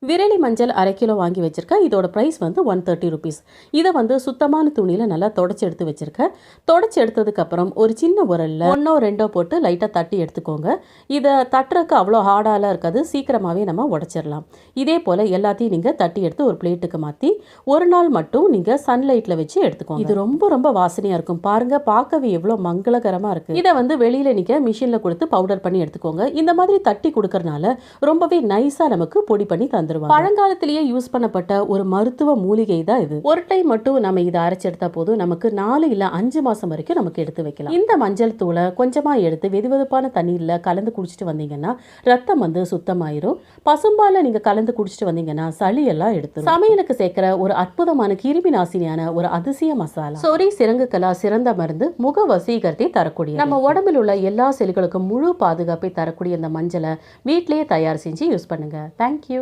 விரலி மஞ்சள் 1/2 கிலோ வாங்கி வச்சிருக்கேன். இதோட ப்ரைஸ் வந்து 130 ருபீஸ். இதை வந்து சுத்தமான துணியில் நல்லா தொடச்சி எடுத்து வச்சிருக்கேன். தொடச்சி எடுத்ததுக்கப்புறம் ஒரு சின்ன உரலில் 1ஓ 2ஓ போட்டு லைட்டாக தட்டி எடுத்துக்கோங்க. இதை தட்டுறதுக்கு அவ்வளோ ஹார்டாலாம் இருக்காது, சீக்கிரமாகவே நம்ம உடச்சிடலாம். இதே போல் எல்லாத்தையும் நீங்கள் தட்டி எடுத்து ஒரு பிளேட்டுக்கு மாற்றி ஒரு நாள் மட்டும் நீங்கள் சன்லைட்டில் வச்சு எடுத்துக்கோங்க. இது ரொம்ப ரொம்ப வாசனையாக இருக்கும். பாருங்கள், பார்க்கவே எவ்வளோ மங்களகரமாக இருக்குது. இதை வந்து வெளியில் நீங்கள் மிஷினில் கொடுத்து பவுடர் பண்ணி எடுத்துக்கோங்க. இந்த மாதிரி தட்டி கொடுக்கறனால ரொம்பவே நைஸாக நமக்கு பொடி பண்ணி தந்துருவாங்க. பழங்காலத்திலேயே யூஸ் பண்ணப்பட்ட ஒரு மருத்துவ மூலிகை தான் இது. ஒரு டைம் மட்டும் நம்ம இதை அரைச்சு எடுத்தா போதும், நமக்கு 4 இல்ல 5 மாசம் வரைக்கும் நமக்கு எடுத்து வைக்கலாம். இந்த மஞ்சள் தூளை கொஞ்சமா எடுத்து வெதுவெதுப்பான தண்ணீர்ல கலந்து குடிச்சிட்டு வந்தீங்கன்னா ரத்தம் வந்து சுத்தமாயிரும். பசும்பால நீங்க கலந்து குடிச்சிட்டு வந்தீங்கன்னா சளி எல்லாம் எடுத்துரும். சமையலுக்கு சேர்க்கிற ஒரு அற்புதமான கிருமி நாசினியான ஒரு அதிசய மசாலா. சொறி சிரங்குகளா சிறந்த மருந்து, முக வசீகரத்தை தரக்கூடிய, நம்ம உடம்பில் உள்ள எல்லா செல்களுக்கும் முழு பாதுகாப்பை தரக்கூடிய இந்த மஞ்சளை வீட்டிலேயே தயார் செஞ்சு யூஸ் பண்ணுங்க. தேங்க்யூ.